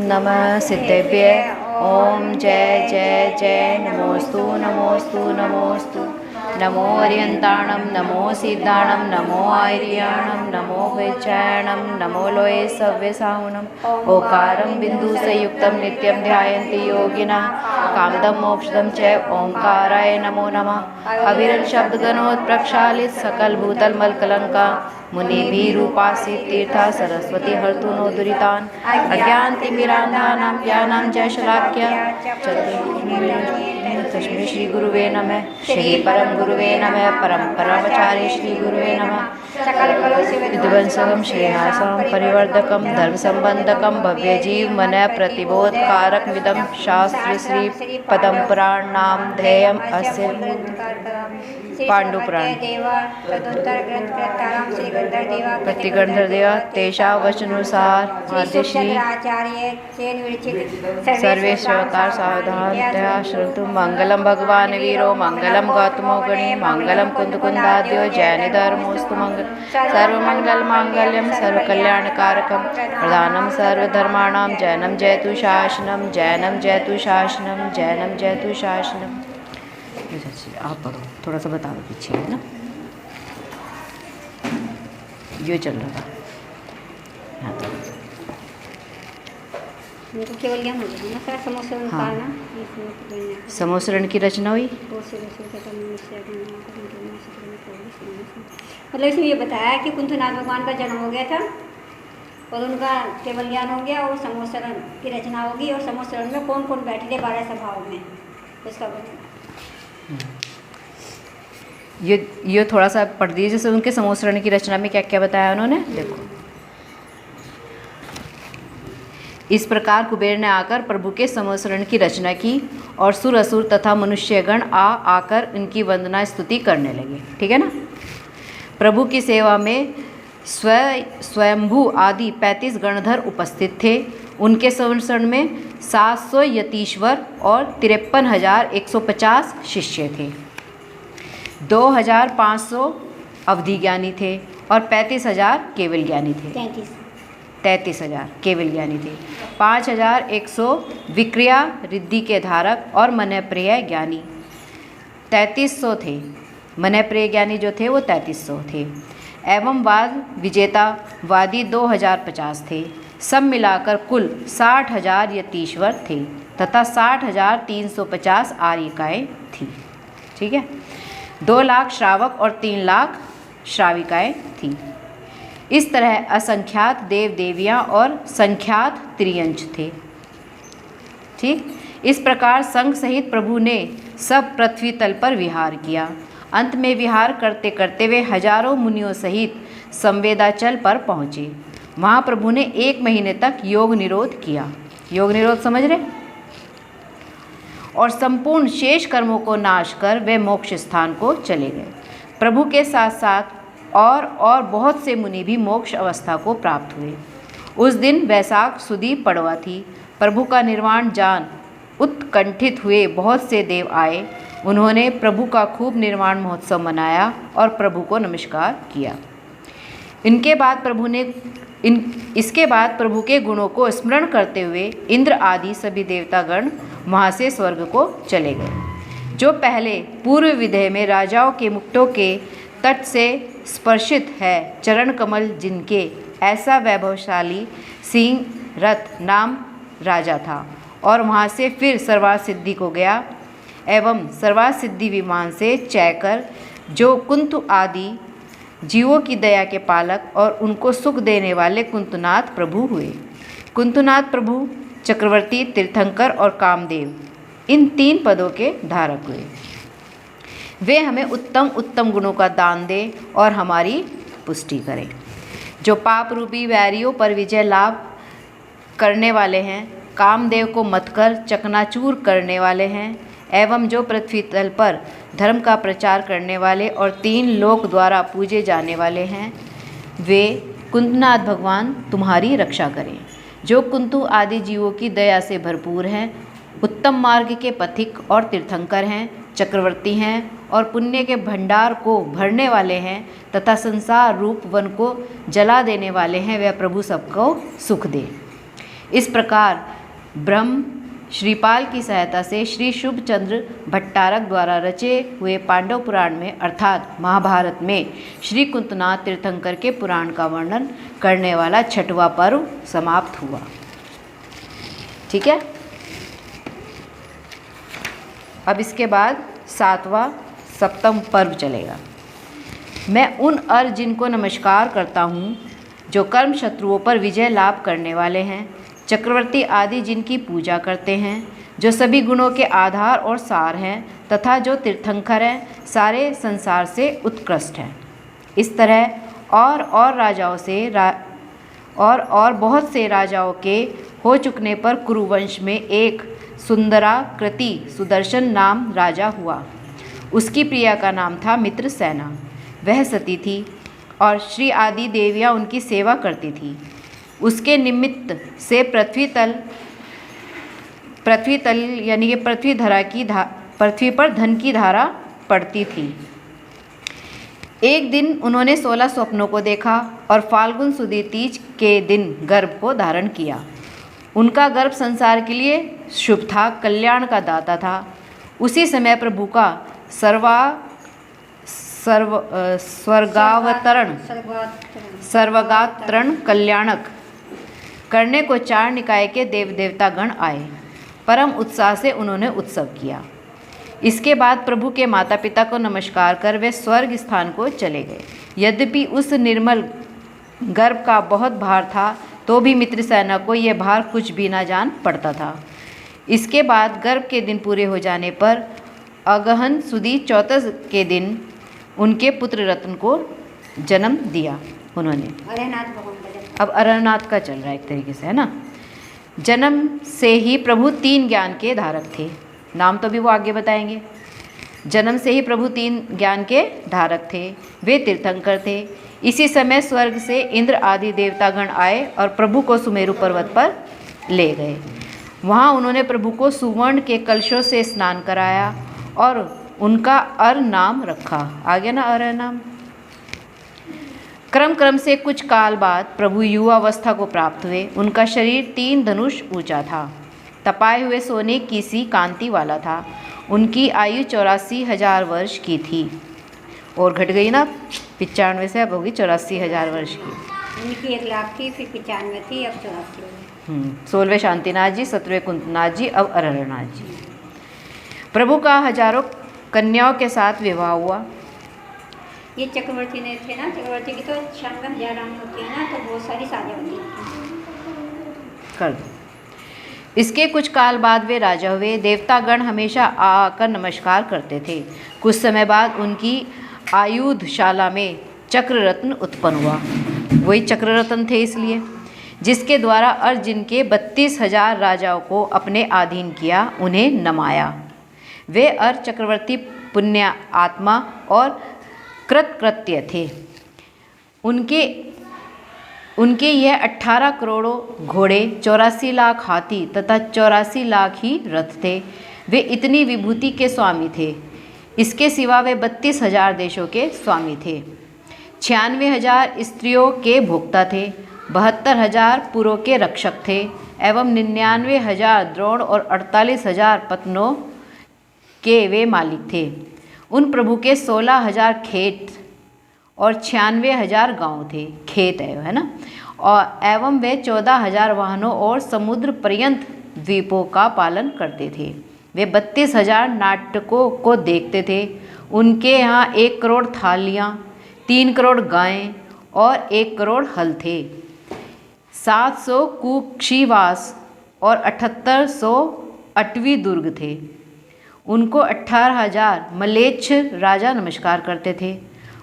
नमः सिद्धेभ्य। ओम जय जय जय नमोस्तु नमोस्तु नमोस्तु। नमो अर्यन्ताणं नमो सिद्धाणं नमो आर्याणं नमो वैचायणं नमो लोये सव्यसाहुनम्। ओंकारं बिन्दुसंयुक्तं नित्यं ध्यायन्ति योगिनः कामदं मोक्षदं च ओंकाराय नमो नमः। अविरल शब्दगणोत्प्रक्षालित सकल भूतल मलकलंका मुनिभिरूपासित तीर्था सरस्वती हर्तु नो दुरितान्। अज्ञानतिमिरान्धानां ज्ञानं जय शलाक्य तस्मै श्री गुरुवे नमः। श्री परम गुरुवे नमः। परम्पराचार्य श्री गुरुवे नमः। विध्वंसकं श्रेयासां परिवर्धकं धर्मसंबंधकं भव्यजीव मन प्रतिबोधकारकमिदं शास्त्र श्री पदम पुराण नाम ध्येयम् अस्य पांडुपुराण प्रतिगंधर देवा तेषा वचनुसार आद्य श्री सर्वे श्रोतार सावधानतया श्रोतु। मंगलम भगवान वीरो मंगलम गौतमो गणे मंगलम कुंदकुंदाद्यो जैन धर्मोस्तु मंगल। सर्वमंगल मांगल्यम सर्वकल्याणकारकम प्रधानम सर्वधर्माणां जैनम जयतु शासनम जैनम जयतु शासनम जैनम जयतु शासनम। आप पढ़ो, थोड़ा सा बता दो पीछे, है ना, ये चल रहा था यहाँ तक। केवल ज्ञान हो गया ना, समोसरण हाँ। ना समोसरण की रचना हुई। मतलब इसमें ये बताया कि कुंथनाथ भगवान का जन्म हो गया था और उनका केवल ज्ञान हो गया और समोसरण की रचना होगी। और समोसरण में कौन कौन बैठे थे 12 सभाओं में, उसका ये थोड़ा सा पढ़ दीजिए। जैसे उनके समोसरण की रचना में क्या क्या बताया उन्होंने, देखो। इस प्रकार कुबेर ने आकर प्रभु के समोसरण की रचना की और सुर असुर तथा मनुष्यगण आकर इनकी वंदना स्तुति करने लगे। ठीक है ना। प्रभु की सेवा में स्वयंभू आदि 35 गणधर उपस्थित थे। उनके समोसरण में 700 यतीश्वर और 53,150 शिष्य थे। 2,500 अवधि ज्ञानी थे और 35,000 केवल ज्ञानी थे। 33,000 केवल ज्ञानी थे। 5,100 विक्रिया रिद्धि के धारक और मनप्रिय ज्ञानी 3300 थे। मनप्रिय ज्ञानी जो थे वो 3300 थे। एवं वाद विजेता वादी 2,050 थे। सब मिलाकर कुल 60,000 यतीश्वर थे तथा 60,350 आर्यिकाएँ थी। ठीक है। 2 लाख श्रावक और 3 लाख श्राविकाएँ थीं। इस तरह असंख्यात देव देवियाँ और संख्यात त्रियंच थे। ठीक। इस प्रकार संघ सहित प्रभु ने सब पृथ्वी तल पर विहार किया। अंत में विहार करते करते वे हजारों मुनियों सहित संवेदाचल पर पहुँचे। वहाँ प्रभु ने 1 महीने तक योग निरोध किया। योग निरोध समझ रहे। और संपूर्ण शेष कर्मों को नाश कर वे मोक्ष स्थान को चले गए। प्रभु के साथ साथ और बहुत से मुनि भी मोक्ष अवस्था को प्राप्त हुए। उस दिन वैशाख सुदी पड़वा थी। प्रभु का निर्वाण जान उत्कंठित हुए बहुत से देव आए। उन्होंने प्रभु का खूब निर्वाण महोत्सव मनाया और प्रभु को नमस्कार किया। इसके बाद प्रभु के गुणों को स्मरण करते हुए इंद्र आदि सभी देवतागण वहाँ से स्वर्ग को चले गए। जो पहले पूर्व विदेह में राजाओं के मुक्टों के तट से स्पर्शित है चरण कमल जिनके, ऐसा वैभवशाली सिंह रथ नाम राजा था और वहाँ से फिर सर्वार्थ सिद्धि को गया। एवं सर्वार्थ सिद्धि विमान से चयकर जो कुंतु आदि जीवों की दया के पालक और उनको सुख देने वाले कुंतुनाथ प्रभु हुए। कुंतुनाथ प्रभु चक्रवर्ती, तीर्थंकर और कामदेव इन 3 पदों के धारक हुए। वे हमें उत्तम उत्तम गुणों का दान दें और हमारी पुष्टि करें। जो पाप रूपी वैरियों पर विजय लाभ करने वाले हैं, कामदेव को मतकर चकनाचूर करने वाले हैं एवं जो पृथ्वी तल पर धर्म का प्रचार करने वाले और 3 लोक द्वारा पूजे जाने वाले हैं, वे कुंतनाथ भगवान तुम्हारी रक्षा करें। जो कुंतु आदि जीवों की दया से भरपूर हैं, उत्तम मार्ग के पथिक और तीर्थंकर हैं, चक्रवर्ती हैं और पुण्य के भंडार को भरने वाले हैं तथा संसार रूप वन को जला देने वाले हैं, वह प्रभु सबको सुख दे। इस प्रकार ब्रह्म श्रीपाल की सहायता से श्री शुभचंद्र भट्टारक द्वारा रचे हुए पांडव पुराण में अर्थात महाभारत में श्री कुंतनाथ तीर्थंकर के पुराण का वर्णन करने वाला 6वां पर्व समाप्त हुआ। ठीक है, अब इसके बाद 7वां सप्तम पर्व चलेगा। मैं उन अर्जुन को नमस्कार करता हूँ जो कर्म शत्रुओं पर विजय लाभ करने वाले हैं, चक्रवर्ती आदि जिनकी पूजा करते हैं, जो सभी गुणों के आधार और सार हैं तथा जो तीर्थंकर हैं, सारे संसार से उत्कृष्ट हैं। इस तरह और राजाओं से और बहुत से राजाओं के हो चुकने पर कुरुवंश में एक सुंदराकृति सुदर्शन नाम राजा हुआ। उसकी प्रिया का नाम था मित्रसेना। वह सती थी और श्री आदि देवियाँ उनकी सेवा करती थी। उसके निमित्त से पृथ्वी तल यानी कि पृथ्वी पर धन की धारा पड़ती थी। एक दिन उन्होंने 16 स्वप्नों को देखा और फाल्गुन सुदी तीज के दिन गर्भ को धारण किया। उनका गर्भ संसार के लिए शुभ था, कल्याण का दाता था। उसी समय प्रभु का सर्वगात्रण कल्याणक करने को 4 निकाय के देव देवता गण आए। परम उत्साह से उन्होंने उत्सव किया। इसके बाद प्रभु के माता पिता को नमस्कार कर वे स्वर्ग स्थान को चले गए। यद्यपि उस निर्मल गर्भ का बहुत भार था तो भी मित्रसेना को यह भार कुछ भी ना जान पड़ता था। इसके बाद गर्भ के दिन पूरे हो जाने पर अगहन सुदी 14 के दिन उनके पुत्र रत्न को जन्म दिया उन्होंने। अब अरहनाथ का चल रहा है एक तरीके से, है ना। जन्म से ही प्रभु 3 ज्ञान के धारक थे। नाम तो भी वो आगे बताएंगे। जन्म से ही प्रभु 3 ज्ञान के धारक थे। वे तीर्थंकर थे। इसी समय स्वर्ग से इंद्र आदि देवतागण आए और प्रभु को सुमेरु पर्वत पर ले गए। वहाँ उन्होंने प्रभु को सुवर्ण के कलशों से स्नान कराया और उनका अर नाम रखा। आगे ना अर नाम। क्रम से कुछ काल बाद प्रभु युवावस्था को प्राप्त हुए। उनका शरीर 3 धनुष ऊंचा था, तपाए हुए सोने की सी कांति वाला था। उनकी आयु 84,000 वर्ष की थी और घट गई ना 95 से, अब होगी 84,000 वर्ष की। उनकी 1 लाख थी, फिर 95 थी, अब 84। 16वें शांतिनाथ जी, 17वें कुंतनाथ जी, अब अरहरनाथ जी। प्रभु का हजारों कन्याओं के साथ विवाह हुआ। ये चक्रवर्ती ने थे ना, चक्रवर्ती की तो 96,000 रानी होती है ना, तो बहुत सारी शादियाँ होती कर दो। इसके कुछ काल बाद वे राजा हुए। देवतागण हमेशा आकर नमस्कार करते थे। कुछ समय बाद उनकी आयुधशाला में चक्ररत्न उत्पन्न हुआ। वही चक्ररत्न थे इसलिए, जिसके द्वारा अर्जुन के 32,000 राजाओं को अपने अधीन किया, उन्हें नमाया। वे चक्रवर्ती पुण्य आत्मा और कृतकृत्य थे। उनके यह 18 करोड़ों घोड़े, 84 लाख हाथी तथा 84 लाख ही रथ थे। वे इतनी विभूति के स्वामी थे। इसके सिवा वे 32,000 देशों के स्वामी थे। 96,000 स्त्रियों के भोक्ता थे। 72,000 पुरों के रक्षक थे एवं 99,000 द्रोण और 48,000 पत्नों के वे मालिक थे। उन प्रभु के 16,000 खेत और 96,000 गांव थे। खेत है ना। और एवं वे 14,000 वाहनों और समुद्र पर्यंत द्वीपों का पालन करते थे। वे 32,000 नाटकों को देखते थे। उनके यहाँ 1 करोड़ थालियाँ, 3 करोड़ गायें और 1 करोड़ हल थे। 700 कुक्षीवास और 7800 अटवी दुर्ग थे। उनको 18,000 मलेच्छ राजा नमस्कार करते थे।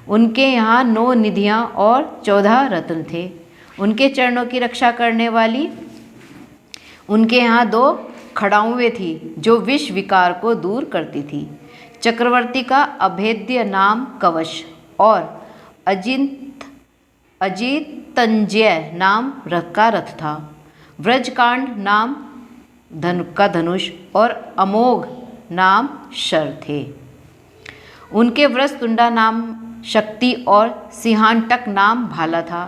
उनके यहाँ 9 निधियाँ और 14 रत्न थे। उनके चरणों की रक्षा करने वाली उनके यहाँ 2 खड़ाउएँ थी जो विष विकार को दूर करती थी। चक्रवर्ती का अभेद्य नाम कवच और अजितंजय नाम रथ का रथ था। व्रजकांड नाम का धनुष और अमोघ नाम शर थे। उनके वृषतुंडा नाम शक्ति और सिंहांटक नाम भाला था।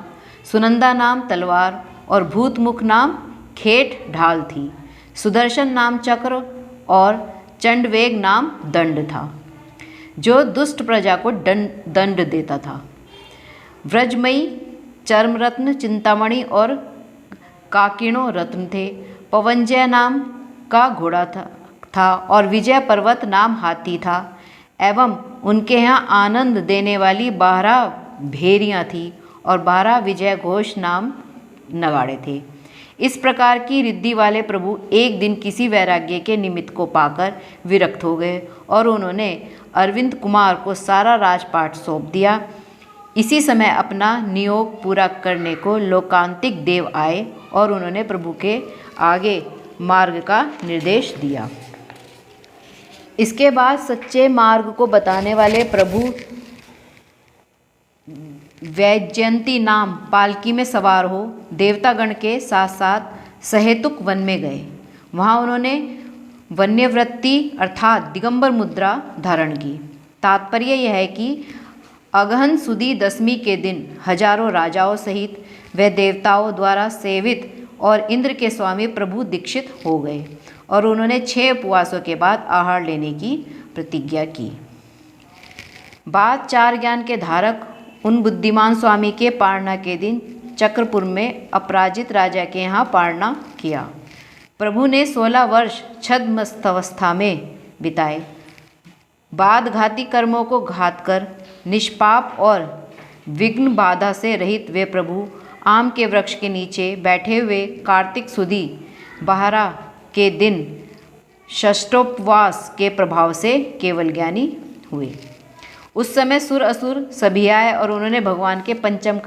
सुनंदा नाम तलवार और भूतमुख नाम खेट ढाल थी। सुदर्शन नाम चक्र और चंडवेग नाम दंड था, जो दुष्ट प्रजा को दंड देता था। व्रजमयी चर्मरत्न चिंतामणि और काकिणो रत्न थे। पवनजय नाम का घोड़ा था और विजय पर्वत नाम हाथी था, एवं उनके यहाँ आनंद देने वाली 12 भेरियाँ थीं और 12 विजय घोष नाम नगाड़े थे। इस प्रकार की रिद्धि वाले प्रभु एक दिन किसी वैराग्य के निमित्त को पाकर विरक्त हो गए और उन्होंने अरविंद कुमार को सारा राजपाट सौंप दिया। इसी समय अपना नियोग पूरा करने को लोकांतिक देव आए और उन्होंने प्रभु के आगे मार्ग का निर्देश दिया। इसके बाद सच्चे मार्ग को बताने वाले प्रभु वैजयंती नाम पालकी में सवार हो देवतागण के साथ साथ सहेतुक वन में गए। वहाँ उन्होंने वन्यवृत्ति अर्थात दिगंबर मुद्रा धारण की। तात्पर्य यह है कि अगहन सुदी दशमी के दिन हजारों राजाओं सहित वे देवताओं द्वारा सेवित और इंद्र के स्वामी प्रभु दीक्षित हो गए और उन्होंने 6 उपवासों के बाद आहार लेने की प्रतिज्ञा की। बाद 4 ज्ञान के धारक उन बुद्धिमान स्वामी के पारणा के दिन चक्रपुर में अपराजित राजा के यहाँ पारणा किया। प्रभु ने 16 वर्ष छद्मवस्था में बिताए। बाद घाती कर्मों को घात कर निष्पाप और विघ्न बाधा से रहित वे प्रभु आम के वृक्ष के नीचे बैठे हुए कार्तिक सुदी 12 के दिन षष्ठोपवास के प्रभाव से केवल ज्ञानी हुए। उस समय सुर असुर सभी आए और उन्होंने भगवान के पंचम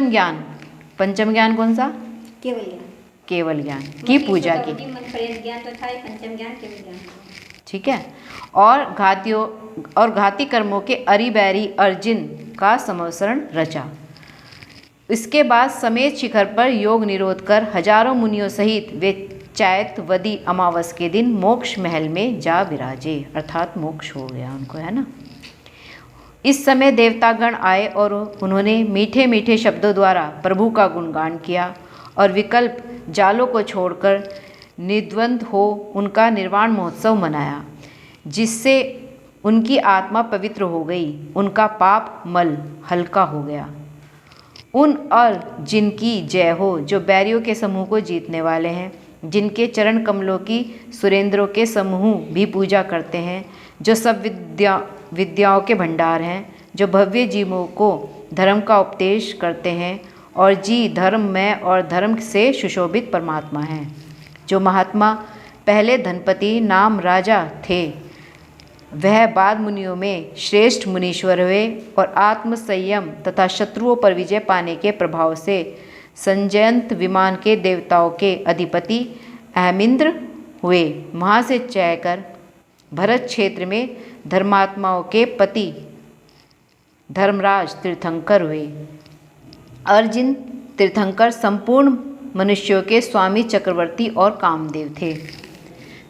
ज्ञान कौन सा? केवल ज्ञान की पूजा की। ज्ञान तो था, पंचम ज्ञान केवल ज्ञान। ठीक है। और घाती कर्मों के अरिबैरी अर्जुन का संवत्सरण रचा। इसके बाद समेत शिखर पर योग निरोध कर हजारों मुनियों सहित वे चैतवदी अमावस के दिन मोक्ष महल में जा विराजे, अर्थात मोक्ष हो गया उनको, है ना। इस समय देवतागण आए और उन्होंने मीठे मीठे शब्दों द्वारा प्रभु का गुणगान किया और विकल्प जालों को छोड़कर निद्वंद हो उनका निर्वाण महोत्सव मनाया, जिससे उनकी आत्मा पवित्र हो गई, उनका पाप मल हल्का हो गया। उन और जिनकी जय हो जो बैरियों के समूह को जीतने वाले हैं, जिनके चरण कमलों की सुरेंद्रों के समूह भी पूजा करते हैं, जो सब विद्याओं के भंडार हैं, जो भव्य जीवों को धर्म का उपदेश करते हैं और जी धर्ममय और धर्म से सुशोभित परमात्मा हैं, जो महात्मा पहले धनपति नाम राजा थे, वह बाद मुनियों में श्रेष्ठ मुनीश्वर हुए और आत्म संयम तथा शत्रुओं पर विजय पाने के प्रभाव से संजयंत विमान के देवताओं के अधिपति अहमिंद्र हुए। वहाँ से चयकर भरत क्षेत्र में धर्मात्माओं के पति धर्मराज तीर्थंकर हुए। अर्जुन तीर्थंकर संपूर्ण मनुष्यों के स्वामी चक्रवर्ती और कामदेव थे।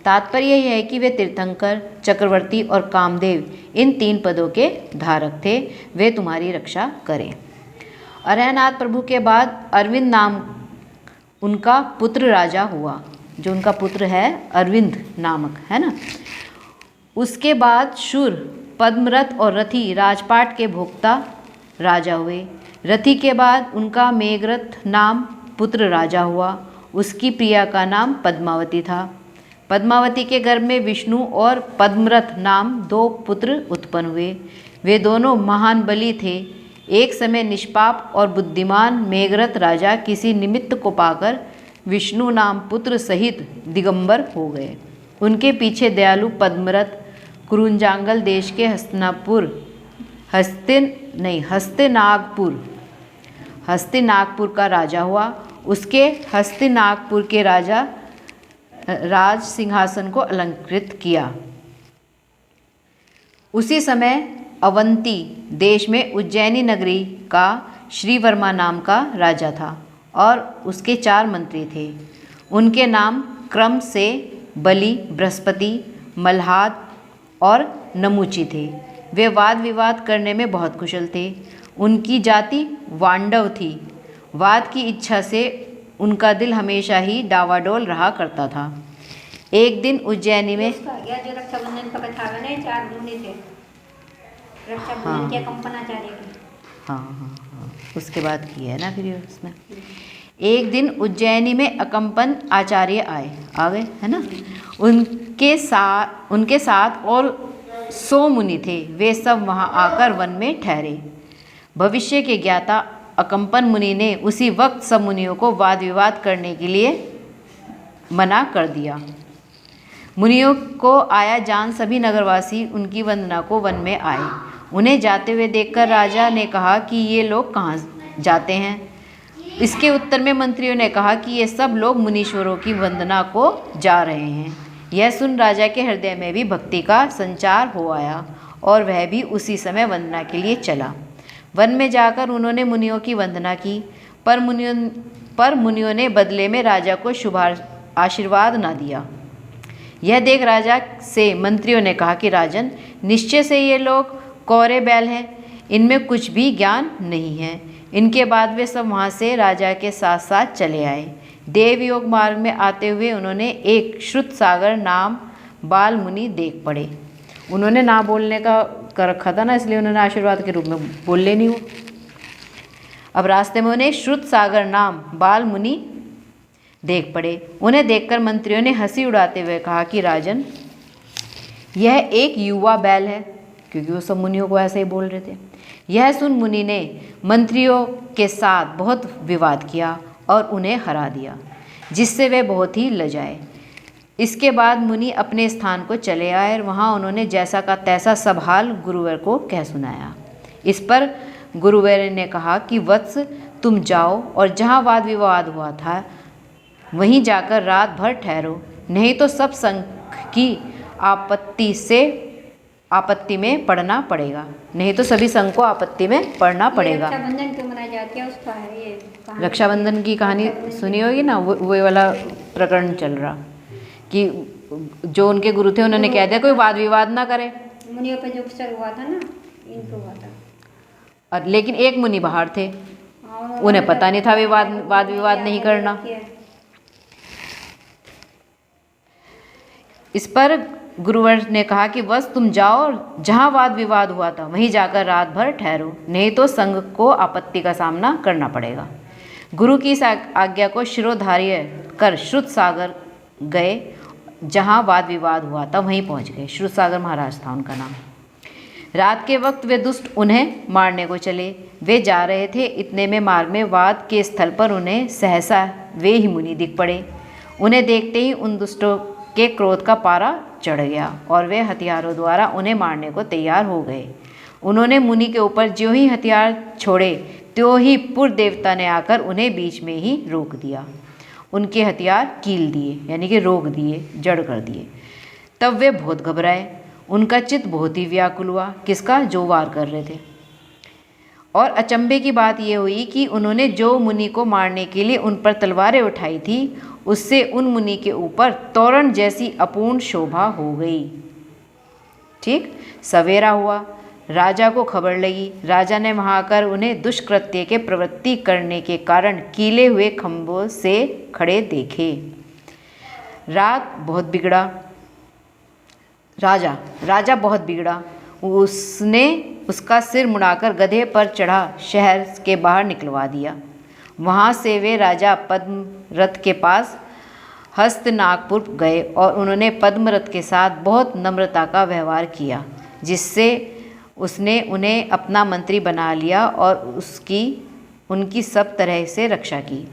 तात्पर्य यह है कि वे तीर्थंकर, चक्रवर्ती और कामदेव इन 3 पदों के धारक थे। वे तुम्हारी रक्षा करें। अरहनाथ प्रभु के बाद अरविंद नाम उनका पुत्र राजा हुआ, जो उनका पुत्र है अरविंद नामक, है ना। उसके बाद शूर, पद्मरथ और रथी राजपाट के भोक्ता राजा हुए। रथी के बाद उनका मेघरथ नाम पुत्र राजा हुआ। उसकी प्रिया का नाम पद्मावती था। पद्मावती के गर्भ में विष्णु और पद्मरथ नाम 2 पुत्र उत्पन्न हुए। वे दोनों महान बली थे। एक समय निष्पाप और बुद्धिमान मेघरथ राजा किसी निमित्त को पाकर विष्णु नाम पुत्र सहित दिगंबर हो गए। उनके पीछे दयालु पद्मरथ कुरुंजांगल देश के हस्तिनागपुर का राजा हुआ। उसके हस्तिनागपुर के राजा राज सिंहासन को अलंकृत किया। उसी समय अवंती देश में उज्जैनी नगरी का श्रीवर्मा नाम का राजा था और उसके 4 मंत्री थे। उनके नाम क्रम से बलि, बृहस्पति, मल्हाद और नमुची थे। वे वाद विवाद करने में बहुत कुशल थे। उनकी जाति वांडव थी। वाद की इच्छा से उनका दिल हमेशा ही डावाडोल रहा करता था। एक दिन उज्जैनी में उसका गया जो रक्षाबंधन का कथा बने 4 मुनि थे रक्षाबंधन के कंपनाचार्य की। हाँ, उसके बाद की है ना फिर ये उसमें। एक दिन उज्जैनी में अकम्पन आचार्य आ गए है ना। उनके साथ और 100 मुनि थे। वे सब वहाँ आकर वन में ठहरे। भविष्य के ज्ञाता अकम्पन मुनि ने उसी वक्त सब मुनियों को वाद विवाद करने के लिए मना कर दिया। मुनियों को आया जान सभी नगरवासी उनकी वंदना को वन में आए। उन्हें जाते हुए देखकर राजा ने कहा कि ये लोग कहाँ जाते हैं। इसके उत्तर में मंत्रियों ने कहा कि ये सब लोग मुनीश्वरों की वंदना को जा रहे हैं। यह सुन राजा के हृदय में भी भक्ति का संचार हो आया और वह भी उसी समय वंदना के लिए चला। वन में जाकर उन्होंने मुनियों की वंदना की, पर मुनियों ने बदले में राजा को शुभ आशीर्वाद न दिया। यह देख राजा से मंत्रियों ने कहा कि राजन, निश्चय से ये लोग कौरे बैल हैं, इनमें कुछ भी ज्ञान नहीं है। इनके बाद वे सब वहाँ से राजा के साथ साथ चले आए। देवयोग मार्ग में आते हुए उन्होंने एक श्रुत सागर नाम बाल मुनि देख पड़े। उन्होंने ना बोलने का कर रखा था ना, इसलिए उन्होंने आशीर्वाद के रूप में बोले नहीं वो। अब रास्ते में उन्हें श्रुत सागर नाम बाल मुनि देख पड़े। उन्हें देखकर मंत्रियों ने हंसी उड़ाते हुए कहा कि राजन, यह एक युवा बैल है, क्योंकि वो सब मुनियों को ऐसे ही बोल रहे थे। यह सुन मुनि ने मंत्रियों के साथ बहुत विवाद किया और उन्हें हरा दिया, जिससे वे बहुत ही लजाए। इसके बाद मुनि अपने स्थान को चले आए और वहाँ उन्होंने जैसा का तैसा सब हाल गुरुवर को कह सुनाया। इस पर गुरुवर ने कहा कि वत्स, तुम जाओ और जहाँ वाद विवाद हुआ था वहीं जाकर रात भर ठहरो, नहीं तो सब संघ की आपत्ति में पड़ना पड़ेगा। नहीं तो सभी संघ को आपत्ति में पड़ना पड़ेगा। रक्षाबंधन क्यों मनाई जाती है उसका है ये कहानी। रक्षाबंधन की कहानी सुनी होगी ना, वो वाला प्रकरण चल रहा कि जो उनके गुरु थे उन्होंने कह दिया कोई वाद विवाद ना करे। मुनियों पे जो उपचार हुआ था ना, इनको हुआ था। और लेकिन एक मुनि बाहर थे, उन्हें पता नहीं था वे वाद विवाद नहीं करना। इस पर गुरुवर ने कहा कि बस तुम जाओ और जहाँ वाद विवाद हुआ था वहीं जाकर रात भर ठहरो, नहीं तो संघ को आपत्ति का सामना करना पड़ेगा। गुरु की इस आज्ञा को शिरोधार्य कर श्रुत सागर गए। जहाँ वाद विवाद हुआ था वहीं पहुँच गए। श्रुत सागर महाराज था उनका नाम। रात के वक्त वे दुष्ट उन्हें मारने को चले। वे जा रहे थे, इतने में मार्ग में वाद के स्थल पर उन्हें सहसा वे ही मुनि दिख पड़े। उन्हें देखते ही उन दुष्टों के क्रोध का पारा चढ़ गया और वे हथियारों द्वारा उन्हें मारने को तैयार हो गए। उन्होंने मुनि के ऊपर ज्यों ही हथियार छोड़े त्यों ही पुर देवता ने आकर उन्हें बीच में ही रोक दिया। उनके हथियार कील दिए, यानी कि रोक दिए, जड़ कर दिए। तब वे बहुत घबराए। उनका चित्त बहुत ही व्याकुल हुआ, किसका? जो वार कर रहे थे। और अचंभे की बात यह हुई कि उन्होंने जो मुनि को मारने के लिए उन पर तलवारें उठाई थी, उससे उन मुनि के ऊपर तोरण जैसी अपूर्ण शोभा हो गई। ठीक, सवेरा हुआ, राजा को खबर लगी। राजा ने वहाँ आकर उन्हें दुष्कृत्य के प्रवृत्ति करने के कारण कीले हुए खंभों से खड़े देखे। रात बहुत बिगड़ा। राजा बहुत बिगड़ा। उसने उसका सिर मुड़ाकर गधे पर चढ़ा शहर के बाहर निकलवा दिया। वहाँ से वे राजा पद्मरथ के पास हस्तनागपुर गए और उन्होंने पद्मरथ के साथ बहुत नम्रता का व्यवहार किया, जिससे उसने उन्हें अपना मंत्री बना लिया और उनकी सब तरह से रक्षा की।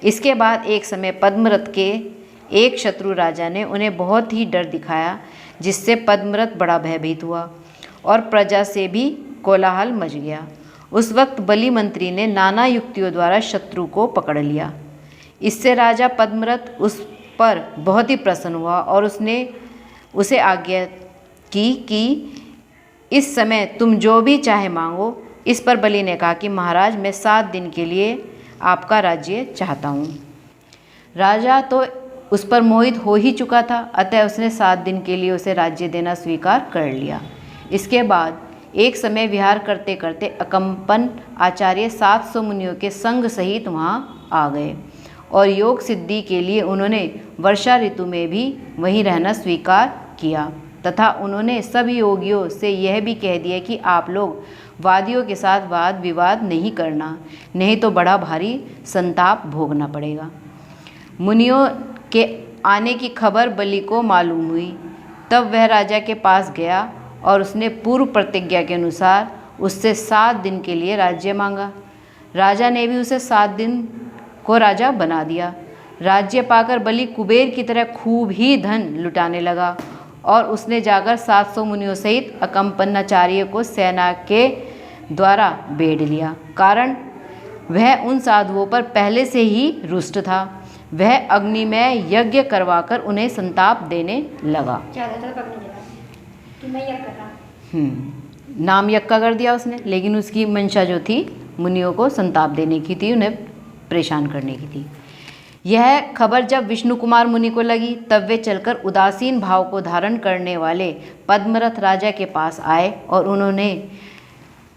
इसके बाद एक समय पद्मरथ के एक शत्रु राजा ने उन्हें बहुत ही डर दिखाया, जिससे पद्मरथ बड़ा भयभीत हुआ और प्रजा से भी कोलाहल मच गया। उस वक्त बलि मंत्री ने नाना युक्तियों द्वारा शत्रु को पकड़ लिया। इससे राजा पद्मरथ उस पर बहुत ही प्रसन्न हुआ और उसने उसे आज्ञा की कि इस समय तुम जो भी चाहे मांगो। इस पर बलि ने कहा कि महाराज, मैं 7 दिन के लिए आपका राज्य चाहता हूँ। राजा तो उस पर मोहित हो ही चुका था, अतः उसने 7 दिन के लिए उसे राज्य देना स्वीकार कर लिया। इसके बाद एक समय विहार करते करते अकम्पन आचार्य 700 मुनियों के संग सहित वहाँ आ गए। और योग सिद्धि के लिए उन्होंने वर्षा ऋतु में भी वहीं रहना स्वीकार किया तथा उन्होंने सभी योगियों से यह भी कह दिया कि आप लोग वादियों के साथ वाद विवाद नहीं करना, नहीं तो बड़ा भारी संताप भोगना पड़ेगा। मुनियों के आने की खबर बलि को मालूम हुई। तब वह राजा के पास गया और उसने पूर्व प्रतिज्ञा के अनुसार उससे 7 दिन के लिए राज्य मांगा। राजा ने भी उसे 7 दिन को राजा बना दिया। राज्य पाकर बलि कुबेर की तरह खूब ही धन लुटाने लगा और उसने जाकर 700 मुनियों सहित अकम्पनाचार्य को सेना के द्वारा बेड़ लिया। कारण वह उन साधुओं पर पहले से ही रुष्ट था। वह अग्नि में यज्ञ करवाकर उन्हें संताप देने लगा। नाम यज्ञ का कर दिया उसने, लेकिन उसकी मंशा जो थी मुनियों को संताप देने की थी, उन्हें परेशान करने की थी। यह खबर जब विष्णु कुमार मुनि को लगी तब वे चलकर उदासीन भाव को धारण करने वाले पद्मरथ राजा के पास आए और उन्होंने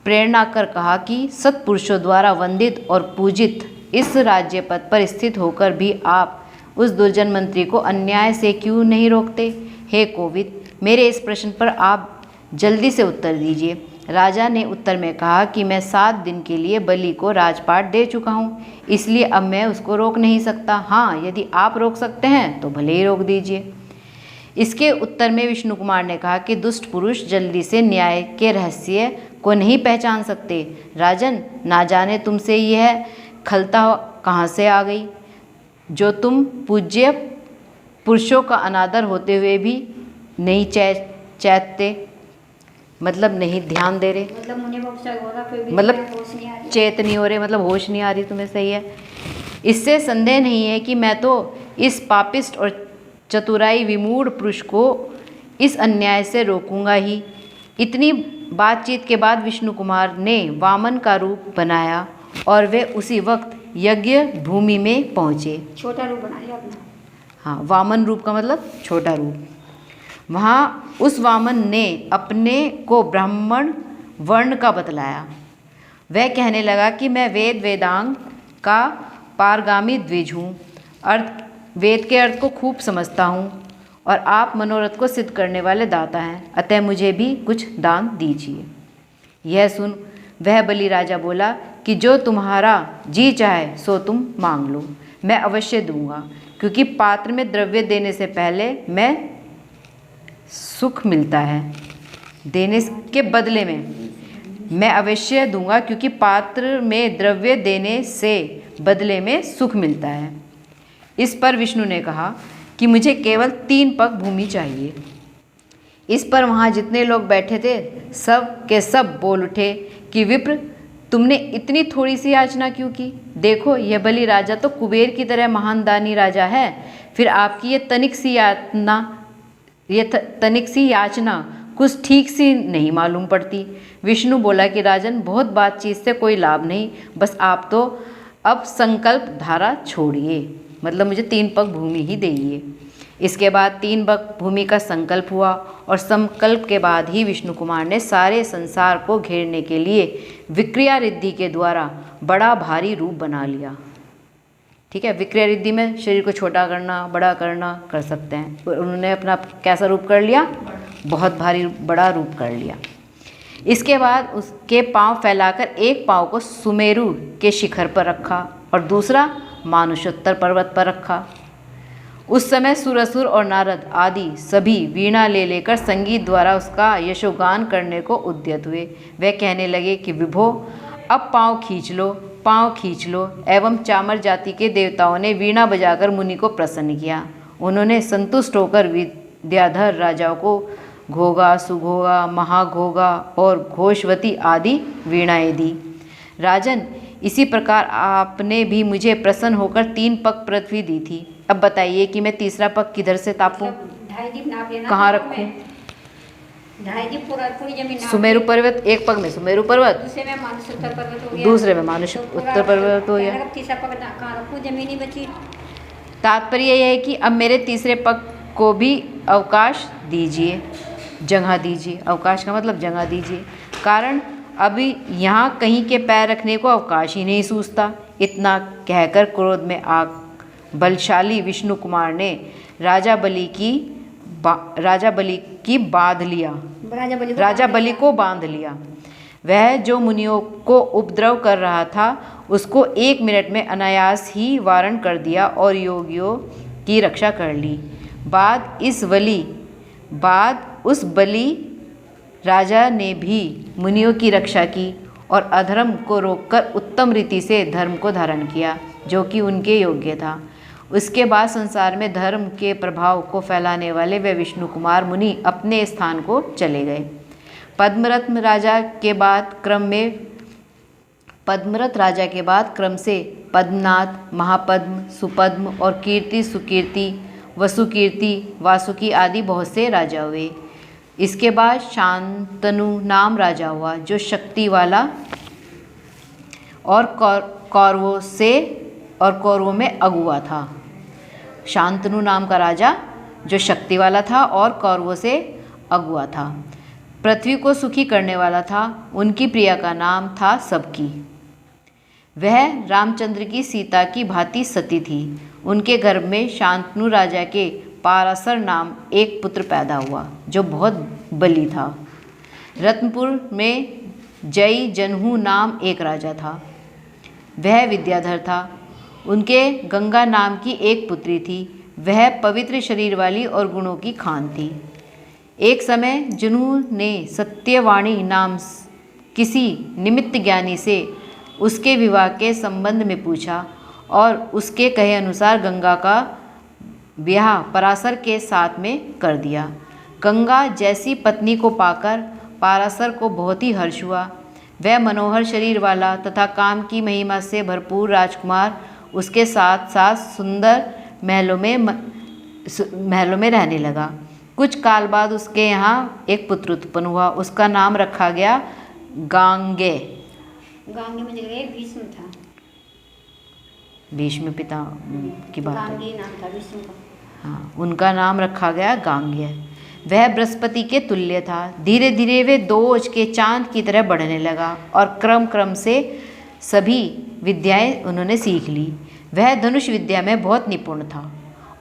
प्रेरणा कर कहा कि सत्पुरुषों द्वारा वंदित और पूजित इस राज्य पद पर स्थित होकर भी आप उस दुर्जन मंत्री को अन्याय से क्यों नहीं रोकते? हे कोविद, मेरे इस प्रश्न पर आप जल्दी से उत्तर दीजिए। राजा ने उत्तर में कहा कि मैं 7 दिन के लिए बलि को राजपाट दे चुका हूँ, इसलिए अब मैं उसको रोक नहीं सकता। हाँ, यदि आप रोक सकते हैं तो भले ही रोक दीजिए। इसके उत्तर में विष्णु कुमार ने कहा कि दुष्ट पुरुष जल्दी से न्याय के रहस्य को नहीं पहचान सकते। राजन, ना जाने तुमसे यह खलता कहाँ से आ गई जो तुम पूज्य पुरुषों का अनादर होते हुए भी नहीं चैतते, मतलब नहीं ध्यान दे रहे, मतलब चेत नहीं हो रहे, मतलब होश नहीं आ रही तुम्हें। सही है। इससे संदेह नहीं है कि मैं तो इस पापिष्ट और चतुराई विमूढ़ पुरुष को इस अन्याय से रोकूंगा ही। इतनी बातचीत के बाद विष्णु कुमार ने वामन का रूप बनाया और वे उसी वक्त यज्ञ भूमि में पहुँचे। छोटा रूप बना लिया अपना। हाँ, वामन रूप का मतलब छोटा रूप। वहाँ उस वामन ने अपने को ब्राह्मण वर्ण का बतलाया। वह कहने लगा कि मैं वेद वेदांग का पारगामी द्विज हूँ, वेद के अर्थ को खूब समझता हूँ और आप मनोरथ को सिद्ध करने वाले दाता हैं, अतः मुझे भी कुछ दान दीजिए। यह सुन वह बलि राजा बोला कि जो तुम्हारा जी चाहे सो तुम मांग लो, मैं अवश्य दूंगा, क्योंकि पात्र में द्रव्य देने से पहले मैं सुख मिलता है, देने के बदले में मैं अवश्य दूंगा, क्योंकि पात्र में द्रव्य देने से बदले में सुख मिलता है। इस पर विष्णु ने कहा कि मुझे केवल 3 पग भूमि चाहिए। इस पर वहाँ जितने लोग बैठे थे सब के सब बोल उठे कि विप्र, तुमने इतनी थोड़ी सी याचना क्यों की? देखो, यह बलि राजा तो कुबेर की तरह महान दानी राजा है, फिर आपकी ये तनिक सी याचना कुछ ठीक सी नहीं मालूम पड़ती। विष्णु बोला कि राजन, बहुत बातचीत से कोई लाभ नहीं, बस आप तो अब संकल्प धारा छोड़िए, मतलब मुझे 3 पग भूमि ही देइए। इसके बाद 3 पग भूमि का संकल्प हुआ और संकल्प के बाद ही विष्णु कुमार ने सारे संसार को घेरने के लिए विक्रिया रिद्धि के द्वारा बड़ा भारी रूप बना लिया। ठीक है, विक्रिया रिद्धि में शरीर को छोटा करना, बड़ा करना कर सकते हैं। उन्होंने अपना कैसा रूप कर लिया? बहुत भारी बड़ा रूप कर लिया। इसके बाद उसके पांव फैलाकर एक पांव को सुमेरु के शिखर पर रखा और दूसरा मानुषोत्तर पर्वत पर रखा। उस समय सुरसुर और नारद आदि सभी वीणा ले लेकर संगीत द्वारा उसका यशोगान करने को उद्यत हुए। वे कहने लगे कि विभो, अब पाँव खींच लो, पाँव खींच लो। एवं चामर जाति के देवताओं ने वीणा बजाकर मुनि को प्रसन्न किया। उन्होंने संतुष्ट होकर विद्याधर राजाओं को घोगा, सुघोगा, महाघोगा और घोषवती आदि वीणाएँ दी। राजन, इसी प्रकार आपने भी मुझे प्रसन्न होकर 3 पग पृथ्वी दी थी। अब बताइए कि मैं तीसरा पग किधर से तापूं? कहाँ रखूं? सुमेरु पर्वत, एक पग में सुमेरु पर्वत, दूसरे में मानुष उत्तर पर्वत हो गया। तीसरा पग कहाँ रखूं? जमीनी बची। तात्पर्य यह है कि अब मेरे तीसरे पग को भी अवकाश दीजिए, जगह दीजिए। अवकाश का मतलब जगह दीजिए। कारण अभी यहाँ कहीं के पैर रखने को अवकाश ही नहीं सूझता। इतना कहकर क्रोध में आग बलशाली विष्णु कुमार ने राजा बलि को बांध लिया। वह जो मुनियों को उपद्रव कर रहा था उसको 1 मिनट में अनायास ही वारण कर दिया और योगियों की रक्षा कर ली। बाद उस बलि राजा ने भी मुनियों की रक्षा की और अधर्म को रोककर उत्तम रीति से धर्म को धारण किया जो कि उनके योग्य था। उसके बाद संसार में धर्म के प्रभाव को फैलाने वाले वे विष्णु कुमार मुनि अपने स्थान को चले गए। पद्मरथ राजा के बाद क्रम से पद्मनाथ, महापद्म, सुपद्म और कीर्ति, सुकीर्ति, वसुकीर्ति, वासुकी आदि बहुत से राजा हुए। इसके बाद शांतनु नाम राजा हुआ जो शक्ति वाला और कौरवों में अगुआ था। शांतनु नाम का राजा जो शक्ति वाला था और कौरवों से अगुआ था। पृथ्वी को सुखी करने वाला था। उनकी प्रिया का नाम था सबकी। वह रामचंद्र की सीता की भांति सती थी। उनके गर्भ में शांतनु राजा के पाराशर नाम एक पुत्र पैदा हुआ जो बहुत बली था। रत्नपुर में जय जनहू नाम एक राजा था। वह विद्याधर था। उनके गंगा नाम की एक पुत्री थी। वह पवित्र शरीर वाली और गुणों की खान थी। एक समय जनहू ने सत्यवाणी नाम किसी निमित्त ज्ञानी से उसके विवाह के संबंध में पूछा और उसके कहे अनुसार गंगा का ब्याह पराशर के साथ में कर दिया। गंगा जैसी पत्नी को पाकर पराशर को बहुत ही हर्ष हुआ। वह मनोहर शरीर वाला तथा काम की महिमा से भरपूर राजकुमार उसके साथ साथ सुंदर महलों में रहने लगा। कुछ काल बाद उसके यहाँ एक पुत्र उत्पन्न हुआ। उसका नाम रखा गया गांगे। गांगे में जगह भीष्म था। भीष्म पिता की बात है। गांगे नाम था भीष्म का। हाँ, उनका नाम रखा गया गांगे। वह बृहस्पति के तुल्य था। धीरे धीरे वे दोज के चांद की तरह बढ़ने लगा और क्रम से सभी विद्याएं उन्होंने सीख ली। वह धनुष विद्या में बहुत निपुण था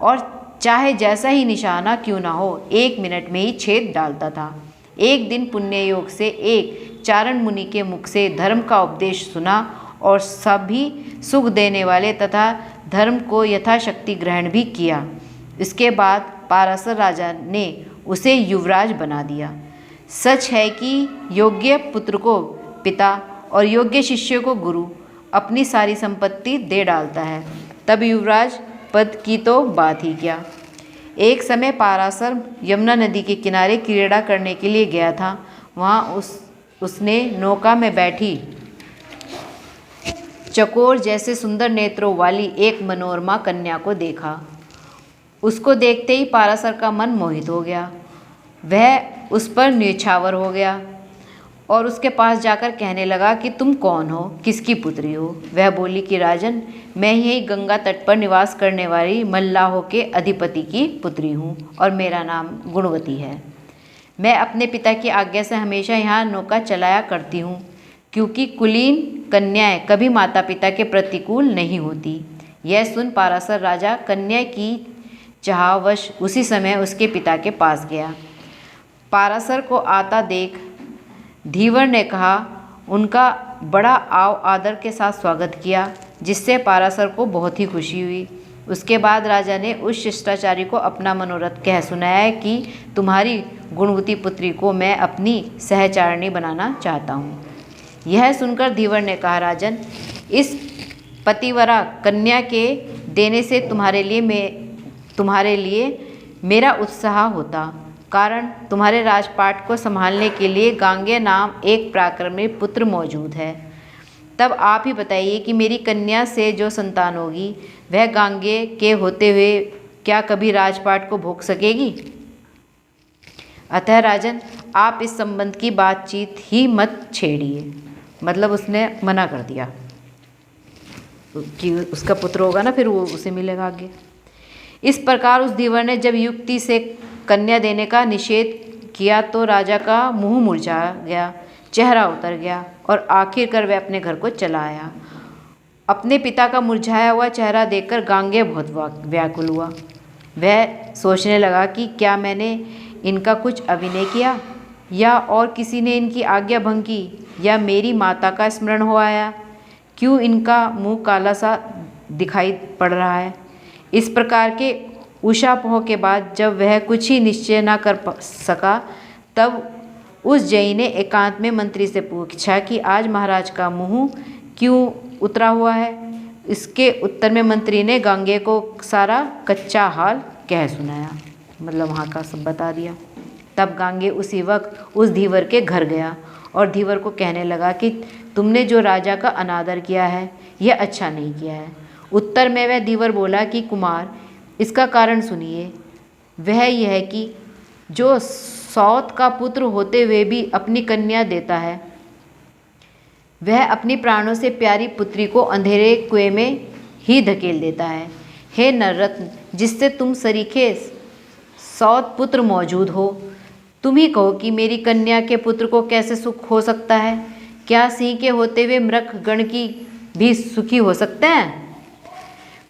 और चाहे जैसा ही निशाना क्यों ना हो 1 मिनट में ही छेद डालता था। एक दिन पुण्य योग से एक चारण मुनि के मुख से धर्म का उपदेश सुना और सभी सुख देने वाले तथा धर्म को यथाशक्ति ग्रहण भी किया। इसके बाद पराशर राजा ने उसे युवराज बना दिया। सच है कि योग्य पुत्र को पिता और योग्य शिष्य को गुरु अपनी सारी संपत्ति दे डालता है। तब युवराज पद की तो बात ही क्या। एक समय पराशर यमुना नदी के किनारे क्रीड़ा करने के लिए गया था। वहाँ उसने नौका में बैठी चकोर जैसे सुंदर नेत्रों वाली एक मनोरमा कन्या को देखा। उसको देखते ही पराशर का मन मोहित हो गया। वह उस पर न्यौछावर हो गया और उसके पास जाकर कहने लगा कि तुम कौन हो, किसकी पुत्री हो। वह बोली कि राजन, मैं यही गंगा तट पर निवास करने वाली मल्लाहों के अधिपति की पुत्री हूँ और मेरा नाम गुणवती है। मैं अपने पिता की आज्ञा से हमेशा यहाँ नौका चलाया करती हूँ, क्योंकि कुलीन कन्याएं कभी माता पिता के प्रतिकूल नहीं होती। यह सुन पराशर राजा कन्या की चाहवश उसी समय उसके पिता के पास गया। पराशर को आता देख धीवर ने कहा उनका बड़ा आव आदर के साथ स्वागत किया, जिससे पराशर को बहुत ही खुशी हुई। उसके बाद राजा ने उस शिष्टाचारी को अपना मनोरथ कह सुनाया कि तुम्हारी गुणवती पुत्री को मैं अपनी सहचारिणी बनाना चाहता हूँ। यह सुनकर धीवर ने कहा, राजन, इस पतिवरा कन्या के देने से तुम्हारे लिए मेरा उत्साह होता, कारण तुम्हारे राजपाट को संभालने के लिए गांगे नाम एक पराक्रमी पुत्र मौजूद है। तब आप ही बताइए कि मेरी कन्या से जो संतान होगी वह गांगे के होते हुए क्या कभी राजपाट को भोग सकेगी। अतः राजन, आप इस संबंध की बातचीत ही मत छेड़िए। मतलब उसने मना कर दिया कि उसका पुत्र होगा ना, फिर वो उसे मिलेगा आगे। इस प्रकार उस धीवर ने जब युक्ति से कन्या देने का निषेध किया तो राजा का मुंह मुरझा गया, चेहरा उतर गया और आखिरकार वह अपने घर को चला आया। अपने पिता का मुरझाया हुआ चेहरा देखकर गांगेय बहुत व्याकुल हुआ। वह सोचने लगा कि क्या मैंने इनका कुछ अभिनय किया, या और किसी ने इनकी आज्ञा भंग की, या मेरी माता का स्मरण हो आया। क्यों इनका मुंह काला सा दिखाई पड़ रहा है। इस प्रकार के ऊहापोह के बाद जब वह कुछ ही निश्चय न कर सका, तब उस जयी ने एकांत में मंत्री से पूछा कि आज महाराज का मुंह क्यों उतरा हुआ है। इसके उत्तर में मंत्री ने गांगेय को सारा कच्चा हाल कह सुनाया, मतलब वहाँ का सब बता दिया। तब गांगेय उसी वक्त उस धीवर के घर गया और धीवर को कहने लगा कि तुमने जो राजा का अनादर किया है यह अच्छा नहीं किया है। उत्तर में वह धीवर बोला कि कुमार, इसका कारण सुनिए। वह यह है कि जो सौत का पुत्र होते हुए भी अपनी कन्या देता है, वह अपनी प्राणों से प्यारी पुत्री को अंधेरे कुएं में ही धकेल देता है। हे नररत्न, जिससे तुम सरीखे सौत पुत्र मौजूद हो, तुम ही कहो कि मेरी कन्या के पुत्र को कैसे सुख हो सकता है। क्या सिंह के होते हुए मृग गण की भी सुखी हो सकते हैं।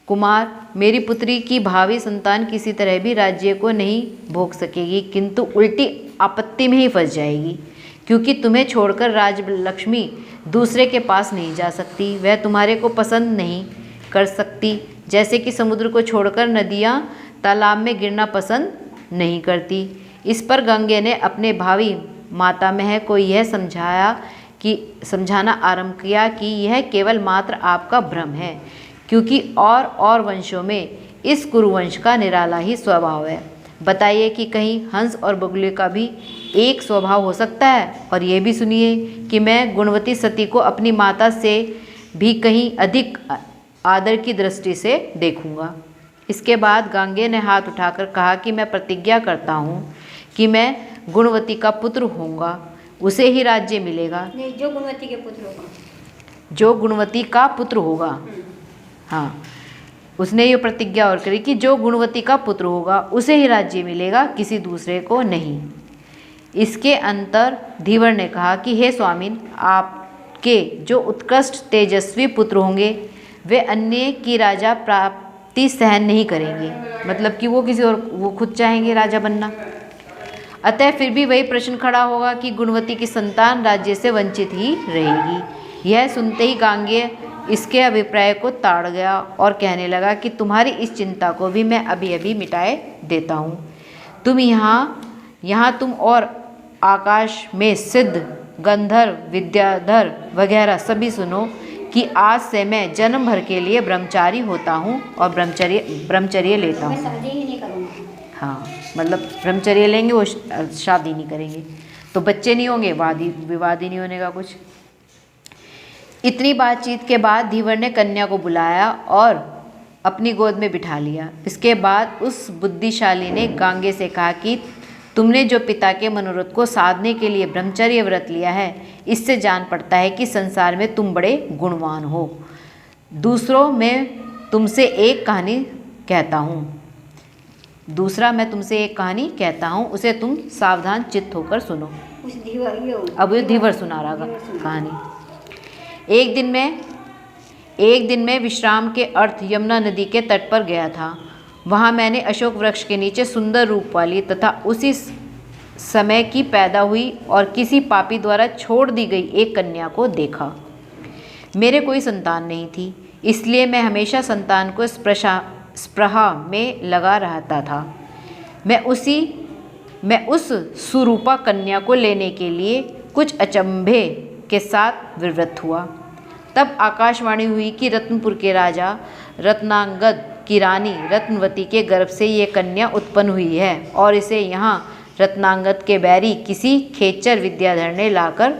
कुमार, मेरी पुत्री की भावी संतान किसी तरह भी राज्य को नहीं भोग सकेगी, किंतु उल्टी आपत्ति में ही फंस जाएगी, क्योंकि तुम्हें छोड़कर राजलक्ष्मी दूसरे के पास नहीं जा सकती। वह तुम्हारे को पसंद नहीं कर सकती, जैसे कि समुद्र को छोड़कर नदियाँ तालाब में गिरना पसंद नहीं करती। इस पर गांगेय ने अपने भावी मातामह को यह समझाना आरंभ किया कि यह केवल मात्र आपका भ्रम है, क्योंकि और वंशों में इस कुरुवंश का निराला ही स्वभाव है। बताइए कि कहीं हंस और बगुले का भी एक स्वभाव हो सकता है। और ये भी सुनिए कि मैं गुणवती सती को अपनी माता से भी कहीं अधिक आदर की दृष्टि से देखूंगा। इसके बाद गांगेय ने हाथ उठाकर कहा कि मैं प्रतिज्ञा करता हूँ कि मैं गुणवती का पुत्र होऊंगा, उसे ही राज्य मिलेगा। नहीं, जो गुणवती के पुत्र होगा। जो गुणवती का पुत्र होगा, हाँ, उसने ये प्रतिज्ञा और करी कि जो गुणवती का पुत्र होगा उसे ही राज्य मिलेगा, किसी दूसरे को नहीं। इसके अंतर धीवर ने कहा कि हे स्वामिन, आपके जो उत्कृष्ट तेजस्वी पुत्र होंगे वे अन्य की राजा प्राप्ति सहन नहीं करेंगे, मतलब कि वो किसी और, वो खुद चाहेंगे राजा बनना। अतः फिर भी वही प्रश्न खड़ा होगा कि गुणवती की संतान राज्य से वंचित ही रहेगी। यह सुनते ही गांगेय इसके अभिप्राय को ताड़ गया और कहने लगा कि तुम्हारी इस चिंता को भी मैं अभी अभी मिटाए देता हूँ। तुम यहाँ तुम और आकाश में सिद्ध, गंधर्व, विद्याधर वगैरह सभी सुनो कि आज से मैं जन्म भर के लिए ब्रह्मचारी होता हूँ और ब्रह्मचर्य लेता हूँ। मैं शादी ही नहीं करूँगा। हाँ, मतलब ब्रह्मचर्य लेंगे, वो शादी नहीं करेंगे, तो बच्चे नहीं होंगे, विवाद ही नहीं होने का कुछ। इतनी बातचीत के बाद धीवर ने कन्या को बुलाया और अपनी गोद में बिठा लिया। इसके बाद उस बुद्धिशाली ने गांगेय से कहा कि तुमने जो पिता के मनोरथ को साधने के लिए ब्रह्मचर्य व्रत लिया है, इससे जान पड़ता है कि संसार में तुम बड़े गुणवान हो। दूसरा मैं तुमसे एक कहानी कहता हूँ, उसे तुम सावधान चित्त होकर सुनो। अब धीवर सुना रहा कहानी। एक दिन में विश्राम के अर्थ यमुना नदी के तट पर गया था। वहाँ मैंने अशोक वृक्ष के नीचे सुंदर रूप वाली तथा उसी समय की पैदा हुई और किसी पापी द्वारा छोड़ दी गई एक कन्या को देखा। मेरे कोई संतान नहीं थी, इसलिए मैं हमेशा संतान को स्पृहा में लगा रहता था। मैं उस सुरूपा कन्या को लेने के लिए कुछ अचंभे के साथ विवृत हुआ। तब आकाशवाणी हुई कि रत्नपुर के राजा रत्नांगद की रानी रत्नवती के गर्भ से ये कन्या उत्पन्न हुई है और इसे यहाँ रत्नांगद के बैरी किसी खेचर विद्याधर ने लाकर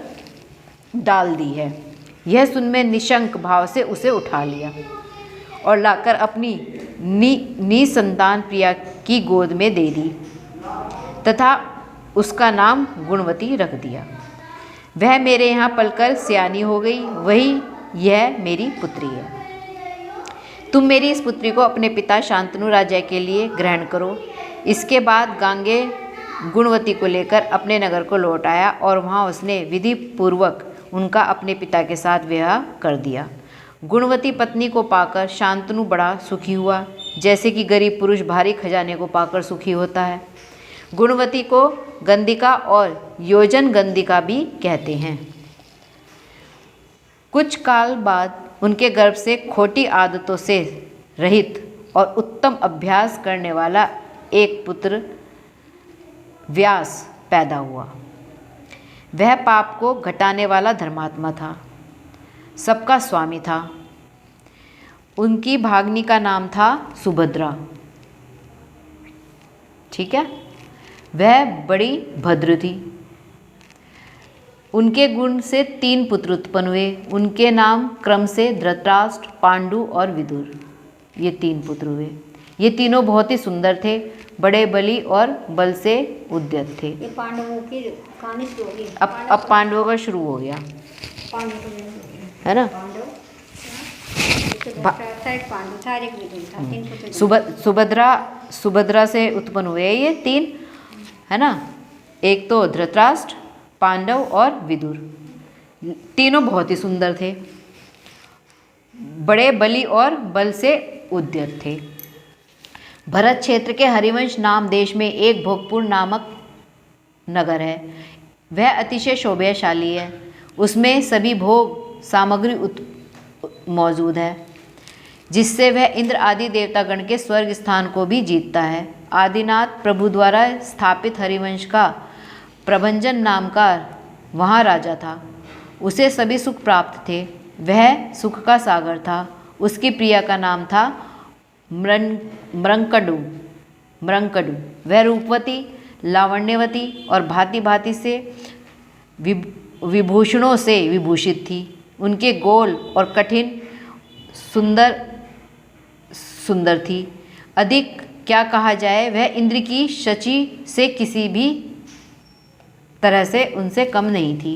डाल दी है। यह सुन मैं निशंक भाव से उसे उठा लिया और लाकर अपनी निसंतान प्रिया की गोद में दे दी तथा उसका नाम गुणवती रख दिया। वह मेरे यहाँ पलकर सियानी हो गई, वही यह मेरी पुत्री है। तुम मेरी इस पुत्री को अपने पिता शांतनु राजा के लिए ग्रहण करो। इसके बाद गांगेय गुणवती को लेकर अपने नगर को लौट आया और वहाँ उसने विधि पूर्वक उनका अपने पिता के साथ विवाह कर दिया। गुणवती पत्नी को पाकर शांतनु बड़ा सुखी हुआ, जैसे कि गरीब पुरुष भारी खजाने को पाकर सुखी होता है। गुणवती को गंदिका और योजन गंदिका भी कहते हैं। कुछ काल बाद उनके गर्भ से खोटी आदतों से रहित और उत्तम अभ्यास करने वाला एक पुत्र व्यास पैदा हुआ। वह पाप को घटाने वाला धर्मात्मा था, सबका स्वामी था। उनकी भाग्नी का नाम था सुभद्रा। ठीक है, वह बड़ी भद्र थी। उनके गुण से 3 पुत्र उत्पन्न हुए। उनके नाम क्रम से धृतराष्ट्र, पांडु और विदुर, ये 3 पुत्र हुए। ये तीनों बहुत ही सुंदर थे, बड़े बली और बल से उद्यत थे। ये पांडवों की कहानी शुरू होगी। अब पांडवों का शुरू हो गया, है ना। सुभद्रा से उत्पन्न हुए ये 3, है ना। एक तो धृतराष्ट्र, पांडव और विदुर, तीनों बहुत ही सुंदर थे, बड़े बली और बल से उद्यत थे। भरत क्षेत्र के हरिवंश नाम देश में एक भोगपुर नामक नगर है। वह अतिशय शोभाशाली है। उसमें सभी भोग सामग्री मौजूद है, जिससे वह इंद्र आदि देवतागण के स्वर्ग स्थान को भी जीतता है। आदिनाथ प्रभु द्वारा स्थापित हरिवंश का प्रभंजन नाम का वहाँ राजा था। उसे सभी सुख प्राप्त थे। वह सुख का सागर था। उसकी प्रिया का नाम था मृंकडु। वह रूपवती, लावण्यवती और भांति भांति से विभूषणों से विभूषित थी। उनके गोल और कठिन सुंदर थी। अधिक क्या कहा जाए, वह इंद्र की शची से किसी भी तरह से उनसे कम नहीं थी।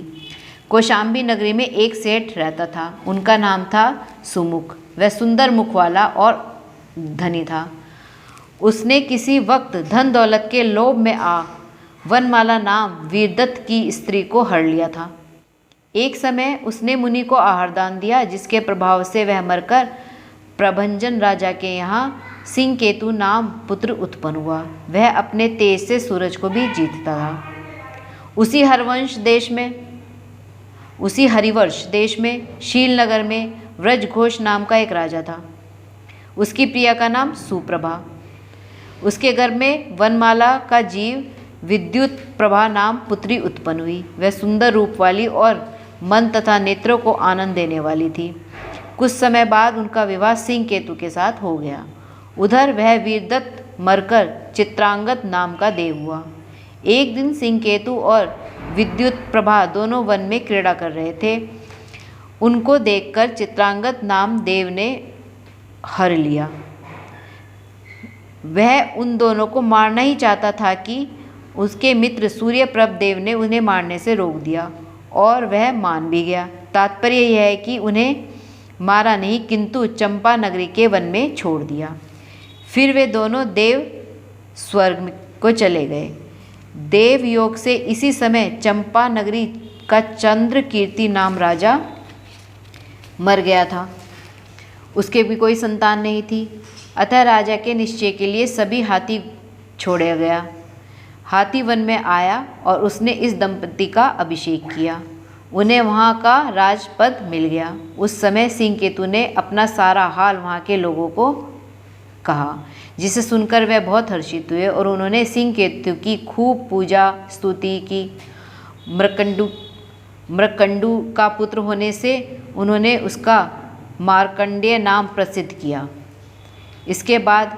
कौशाम्बी नगरी में एक सेठ रहता था। उनका नाम था सुमुख। वह सुंदर मुख वाला और धनी था। उसने किसी वक्त धन दौलत के लोभ में आ वनमाला नाम वीरदत्त की स्त्री को हर लिया था। एक समय उसने मुनि को आहार दान दिया, जिसके प्रभाव से वह मरकर प्रभंजन राजा के यहाँ सिंहकेतु नाम पुत्र उत्पन्न हुआ। वह अपने तेज से सूरज को भी जीतता था। उसी हरिवर्ष देश में शीलनगर में व्रजघोष नाम का एक राजा था। उसकी प्रिया का नाम सुप्रभा। उसके गर्भ में वनमाला का जीव विद्युत प्रभा नाम पुत्री उत्पन्न हुई। वह सुंदर रूप वाली और मन तथा नेत्रों को आनंद देने वाली थी। कुछ समय बाद उनका विवाह सिंहकेतु के साथ हो गया। उधर वह वीरदत्त मरकर चित्रांगद नाम का देव हुआ। एक दिन सिंहकेतु और विद्युत प्रभा दोनों वन में क्रीड़ा कर रहे थे। उनको देखकर चित्रांगद नाम देव ने हर लिया। वह उन दोनों को मारना ही चाहता था कि उसके मित्र सूर्यप्रभ देव ने उन्हें मारने से रोक दिया, और वह मान भी गया। तात्पर्य यह है कि उन्हें मारा नहीं, किंतु चंपा नगरी के वन में छोड़ दिया। फिर वे दोनों देव स्वर्ग को चले गए। देव योग से इसी समय चंपा नगरी का चंद्र कीर्ति नाम राजा मर गया था। उसके भी कोई संतान नहीं थी। अतः राजा के निश्चय के लिए सभी हाथी छोड़ा गया। हाथी वन में आया और उसने इस दंपति का अभिषेक किया। उन्हें वहाँ का राजपद मिल गया। उस समय सिंहकेतु ने अपना सारा हाल वहाँ के लोगों को कहा, जिसे सुनकर वह बहुत हर्षित हुए और उन्होंने सिंहकेतु की खूब पूजा स्तुति की। मृकंडु का पुत्र होने से उन्होंने उसका मार्कंडेय नाम प्रसिद्ध किया। इसके बाद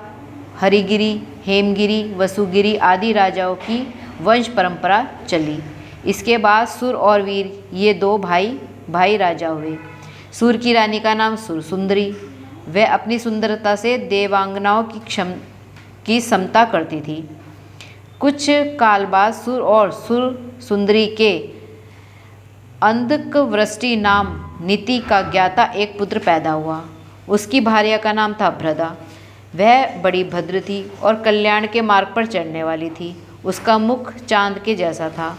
हरिगिरी, हेमगिरी, वसुगिरी आदि राजाओं की वंश परंपरा चली। इसके बाद सुर और वीर ये 2 भाई राजा हुए। सुर की रानी का नाम सुरसुंदरी। वह अपनी सुंदरता से देवांगनाओं की समता करती थी। कुछ काल बाद सुर और सुरसुंदरी के अंधकवृष्टि नाम नीति का ज्ञाता एक पुत्र पैदा हुआ। उसकी भार्या का नाम था भ्रदा। वह बड़ी भद्र थी और कल्याण के मार्ग पर चढ़ने वाली थी। उसका मुख चांद के जैसा था।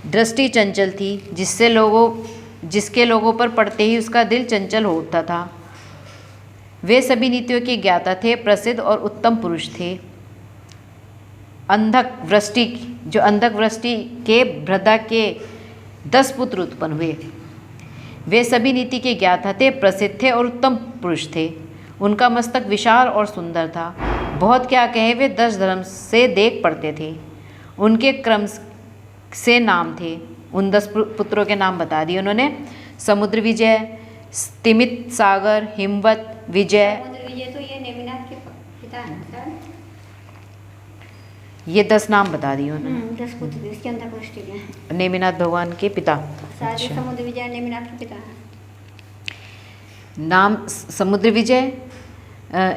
दृष्टि चंचल थी, जिसके लोगों पर पड़ते ही उसका दिल चंचल हो उठता था। वे सभी नीतियों के ज्ञाता थे, प्रसिद्ध और उत्तम पुरुष थे। अंधक वृष्टि के भ्रदा के 10 पुत्र उत्पन्न हुए। वे सभी नीति के ज्ञाता थे, प्रसिद्ध थे और उत्तम पुरुष थे। उनका मस्तक विशाल और सुंदर था। बहुत क्या कहे, वे 10 धर्म से देख पड़ते थे। उनके क्रम से नाम थे। उन 10 पुत्रों के नाम बता दिए उन्होंने। समुद्र विजय, स्तिमित सागर, हिमवत विजय। समुद्र विजय तो ये नेमिनाथ के पिता हैं सर। ये 10 नाम बता दिए उन्होंने। 10 पुत्र थे इसके अंतर्पुष्टि के। नेमिनाथ भगवान के पिता। सारे समुद्र विजय नेमिनाथ के पिता हैं। नाम समुद्र विजय,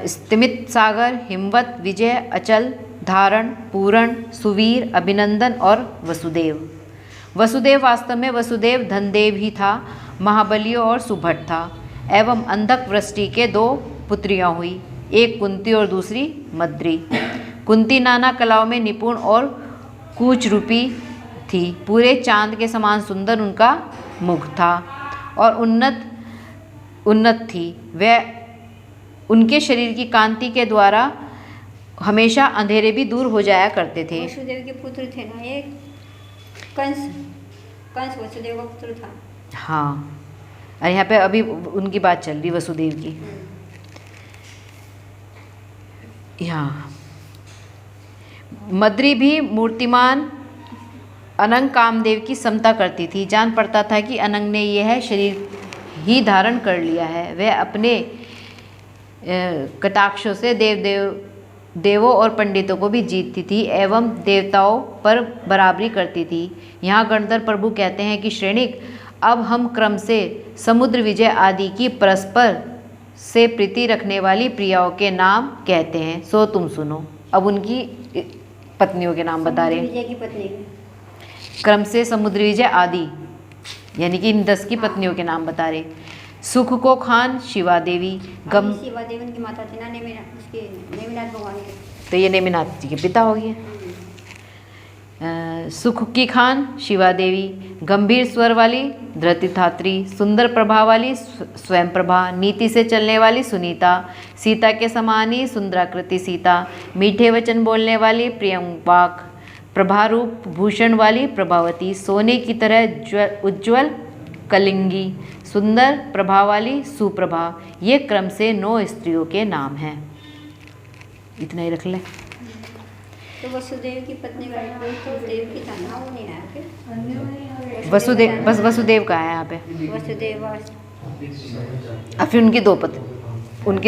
स्तिमित सागर, हिमवत विजय, अचल, धारण, पूरण, सुवीर, अभिनंदन और वसुदेव। वसुदेव वास्तव में वसुदेव धनदेव ही था, महाबली और सुभट था। एवं अंधक वृष्टि के 2 पुत्रियां हुई, एक कुंती और दूसरी मद्री। कुंती नाना कलाओं में निपुण और कूच रूपी थी। पूरे चांद के समान सुंदर उनका मुख था और उन्नत थी। वह उनके शरीर की कांति के द्वारा हमेशा अंधेरे भी दूर हो जाया करते थे। वसुदेव के पुत्र थे ना, एक कंस वसुदेव का पुत्र था। हाँ, और यहाँ पे अभी उनकी बात चल रही वसुदेव की। यहाँ मद्री भी मूर्तिमान अनंग कामदेव की समता करती थी। जान पड़ता था कि अनंग ने यह शरीर ही धारण कर लिया है। वह अपने कटाक्षों से देवों और पंडितों को भी जीतती थी एवं देवताओं पर बराबरी करती थी। यहाँ गणधर प्रभु कहते हैं कि श्रेणिक, अब हम क्रम से समुद्र विजय आदि की परस्पर से प्रीति रखने वाली प्रियाओं के नाम कहते हैं, सो तुम सुनो। अब उनकी पत्नियों के नाम बता रहे हैं। विजय की पत्नी क्रम से समुद्र विजय आदि यानी कि इन 10 की पत्नियों के नाम बता रहे। सुख को खान शिवा देवी। शिवा देवी उनकी माता थी ना, नेमिनाथ भगवान के। तो ये नेमिनाथ जी के पिता हो गए। सुख की खान शिवा देवी, गंभीर स्वर वाली धृतिधात्री, सुंदर प्रभा वाली स्वयं प्रभा, नीति से चलने वाली सुनीता, सीता के समान ही सुंदराकृति सीता, मीठे वचन बोलने वाली प्रियंवाक, प्रभारूप भूषण वाली प्रभावती, सोने की तरह उज्ज्वल कलिंगी, सुंदर प्रभा वाली सुप्रभा। ये क्रम से 9 स्त्रियों के नाम हैं। इतना ही रख ले। तो वसुदेव की पत्नी वसुदेव की था ना, वो नहीं आया फिर। वसुदेव, बस वसुदेव का है यहाँ पे। वसुदेव अब फिर उनकी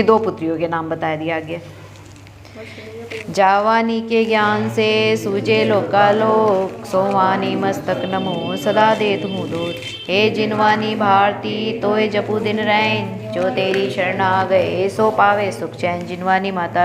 2 पुत्रियों के नाम बता दिया आगे। जावानी के ज्ञान से सूझे लोकालोक, सोवानी मस्तक नमो सदा देत हूँ दूत। हे जिनवानी भारती तोय जपू दिन रैन, जो तेरी शरण आ गए सो पावे सुख चैन। जिनवानी माता